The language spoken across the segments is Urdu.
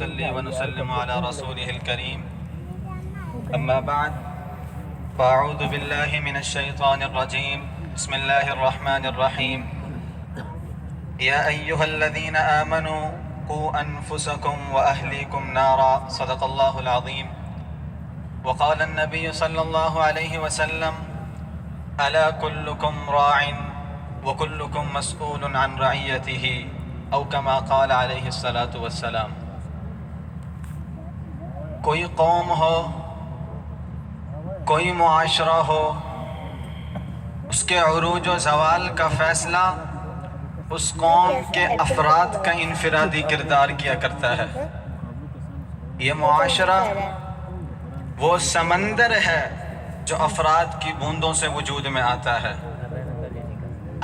ونصلي ونسلم على رسوله الكريم أما بعد فأعوذ بالله من الشيطان الرجيم بسم الله الرحمن الرحيم يا أيها الذين آمنوا قوا أنفسكم وأهليكم نارا صدق الله العظيم وقال النبي صلى الله عليه وسلم ألا كلكم راع وكلكم مسؤول عن رعيته او كما قال علیہ الصلاۃ والسلام۔ کوئی قوم ہو، کوئی معاشرہ ہو، اس کے عروج و زوال کا فیصلہ اس قوم کے افراد کا انفرادی کردار کیا کرتا ہے۔ یہ معاشرہ وہ سمندر ہے جو افراد کی بوندوں سے وجود میں آتا ہے۔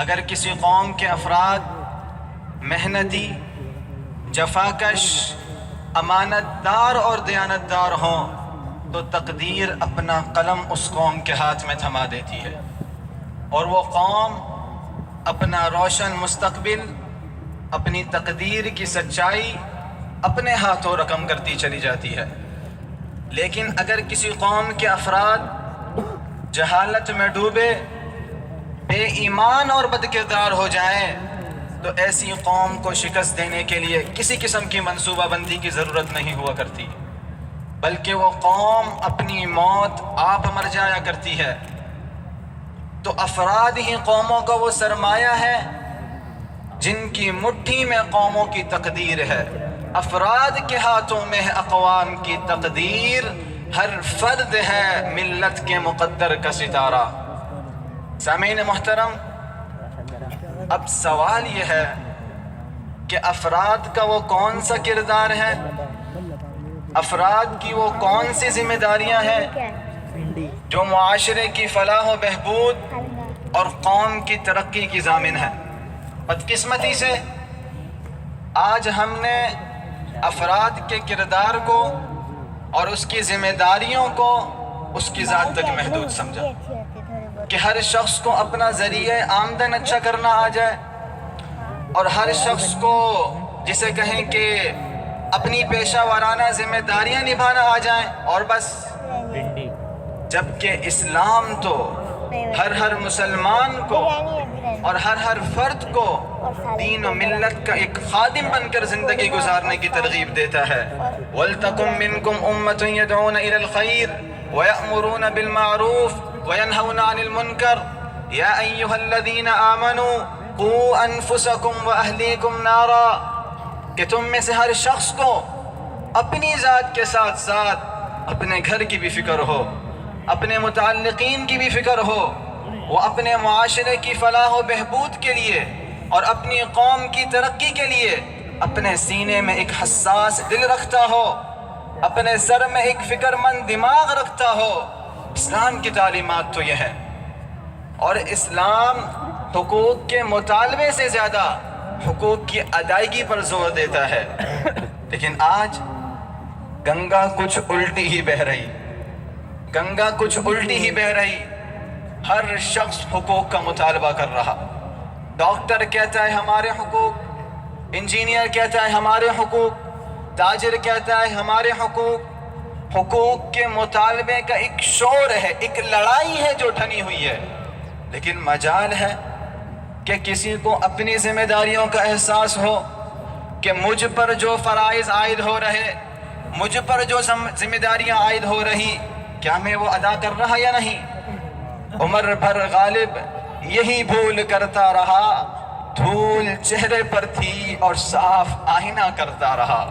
اگر کسی قوم کے افراد محنتی، جفاکش، امانت دار اور دیانتدار ہوں تو تقدیر اپنا قلم اس قوم کے ہاتھ میں تھما دیتی ہے، اور وہ قوم اپنا روشن مستقبل، اپنی تقدیر کی سچائی اپنے ہاتھوں رقم کرتی چلی جاتی ہے۔ لیکن اگر کسی قوم کے افراد جہالت میں ڈوبے، بے ایمان اور بدکردار ہو جائیں تو ایسی قوم کو شکست دینے کے لیے کسی قسم کی منصوبہ بندی کی ضرورت نہیں ہوا کرتی، بلکہ وہ قوم اپنی موت آپ مر جایا کرتی ہے۔ تو افراد ہی قوموں کا وہ سرمایہ ہے جن کی مٹھی میں قوموں کی تقدیر ہے۔ افراد کے ہاتھوں میں ہے اقوام کی تقدیر، ہر فرد ہے ملت کے مقدر کا ستارہ۔ سامعین محترم، اب سوال یہ ہے کہ افراد کا وہ کون سا کردار ہے، افراد کی وہ کون سی ذمہ داریاں ہیں جو معاشرے کی فلاح و بہبود اور قوم کی ترقی کی ضامن ہے۔ بدقسمتی سے آج ہم نے افراد کے کردار کو اور اس کی ذمہ داریوں کو اس کی ذات تک محدود سمجھا کہ ہر شخص کو اپنا ذریعہ آمدن اچھا کرنا آ جائے، اور ہر شخص کو جسے کہیں کہ اپنی پیشہ ورانہ ذمہ داریاں نبھانا آ جائیں اور بس۔ جبکہ اسلام تو ہر مسلمان کو اور ہر فرد کو دین و ملت کا ایک خادم بن کر زندگی گزارنے کی ترغیب دیتا ہے۔ وَلْتَكُن مِّنكُمْ أُمَّةٌ يَدْعُونَ إِلَى الْخَيْرِ وَيَأْمُرُونَ بِالْمَعْرُوفِ وَيَنْهَوْنَ عَنِ الْمُنكَرِ يَا أَيُّهَا الَّذِينَ آمَنُوا قُوا أَنفُسَكُمْ وَأَهْلِيكُمْ نَارًا، کہ تم میں سے ہر شخص کو اپنی ذات کے ساتھ ساتھ اپنے گھر کی بھی فکر ہو، اپنے متعلقین کی بھی فکر ہو، وہ اپنے معاشرے کی فلاح و بہبود کے لیے اور اپنی قوم کی ترقی کے لیے اپنے سینے میں ایک حساس دل رکھتا ہو، اپنے سر میں ایک فکر مند دماغ رکھتا ہو۔ اسلام کی تعلیمات تو یہ ہے، اور اسلام حقوق کے مطالبے سے زیادہ حقوق کی ادائیگی پر زور دیتا ہے۔ لیکن آج گنگا کچھ الٹی ہی بہہ رہی، گنگا کچھ الٹی ہی بہہ رہی، ہر شخص حقوق کا مطالبہ کر رہا۔ ڈاکٹر کہتا ہے ہمارے حقوق، انجینئر کہتا ہے ہمارے حقوق، تاجر کہتا ہے ہمارے حقوق۔ حقوق کے مطالبے کا ایک شور ہے، ایک لڑائی ہے جو ٹھنی ہوئی ہے، لیکن مجال ہے کہ کسی کو اپنی ذمہ داریوں کا احساس ہو کہ مجھ پر جو فرائض عائد ہو رہے، مجھ پر جو ذمہ داریاں عائد ہو رہی، کیا میں وہ ادا کر رہا یا نہیں؟ عمر بھر غالب یہی بھول کرتا رہا، دھول چہرے پر تھی اور صاف آئینہ کرتا رہا۔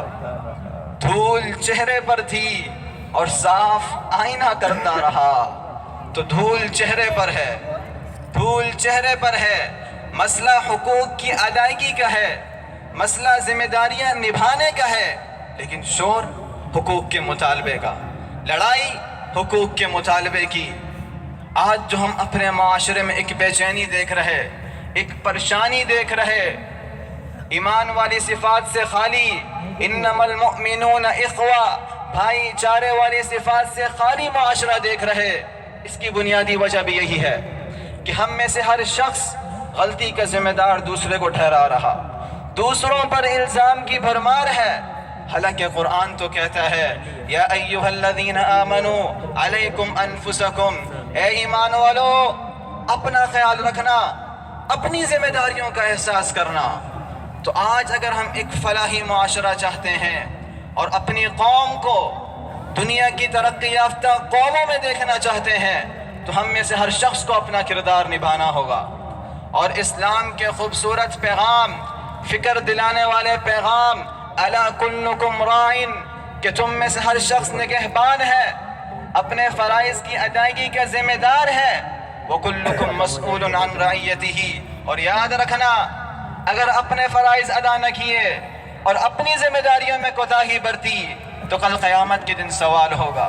دھول چہرے پر تھی اور صاف آئینہ کرتا رہا۔ تو دھول چہرے پر ہے، دھول چہرے پر ہے۔ مسئلہ حقوق کی ادائیگی کا ہے، مسئلہ ذمہ داریاں نبھانے کا ہے، لیکن شور حقوق کے مطالبے کا، لڑائی حقوق کے مطالبے کی۔ آج جو ہم اپنے معاشرے میں ایک بے چینی دیکھ رہے، ایک پریشانی دیکھ رہے، ایمان والی صفات سے خالی، انما المؤمنون اخوہ، بھائی چارے والی صفات سے خالی معاشرہ دیکھ رہے، اس کی بنیادی وجہ بھی یہی ہے کہ ہم میں سے ہر شخص غلطی کا ذمہ دار دوسرے کو ٹھہرا رہا، دوسروں پر الزام کی بھرمار ہے، حالانکہ قرآن تو کہتا ہے یا ایھا الذین آمنوا علیکم انفسکم، اے ایمان والو اپنا خیال رکھنا، اپنی ذمہ داریوں کا احساس کرنا۔ تو آج اگر ہم ایک فلاحی معاشرہ چاہتے ہیں اور اپنی قوم کو دنیا کی ترقی یافتہ قوموں میں دیکھنا چاہتے ہیں تو ہم میں سے ہر شخص کو اپنا کردار نبھانا ہوگا، اور اسلام کے خوبصورت پیغام، فکر دلانے والے پیغام الا کلکم راعٍ، کہ تم میں سے ہر شخص نگہبان ہے، اپنے فرائض کی ادائیگی کا ذمہ دار ہے، وَكُلُّكُمْ مَسْئُولٌ عَنْ رَعِيَّتِهِ، اور یاد رکھنا اگر اپنے فرائض ادا نہ کیے اور اپنی ذمہ داریوں میں کوتاہی برتی تو کل قیامت کے دن سوال ہوگا۔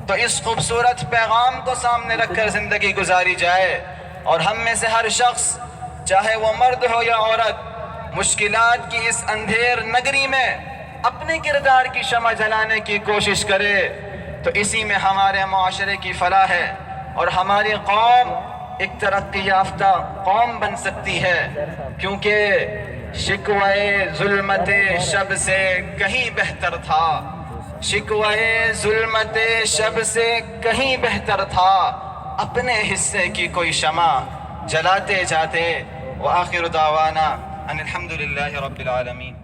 تو اس خوبصورت پیغام کو سامنے رکھ کر زندگی گزاری جائے، اور ہم میں سے ہر شخص چاہے وہ مرد ہو یا عورت مشکلات کی اس اندھیر نگری میں اپنے کردار کی شمع جلانے کی کوشش کرے، تو اسی میں ہمارے معاشرے کی فلاح ہے اور ہماری قوم ایک ترقی یافتہ قوم بن سکتی ہے، کیونکہ شکوائے ظلمت شب سے کہیں بہتر تھا، شکوائے ظلمت شب سے کہیں بہتر تھا، اپنے حصے کی کوئی شمع جلاتے جاتے۔ وآخر دعوانا ان الحمد للہ رب العالمین۔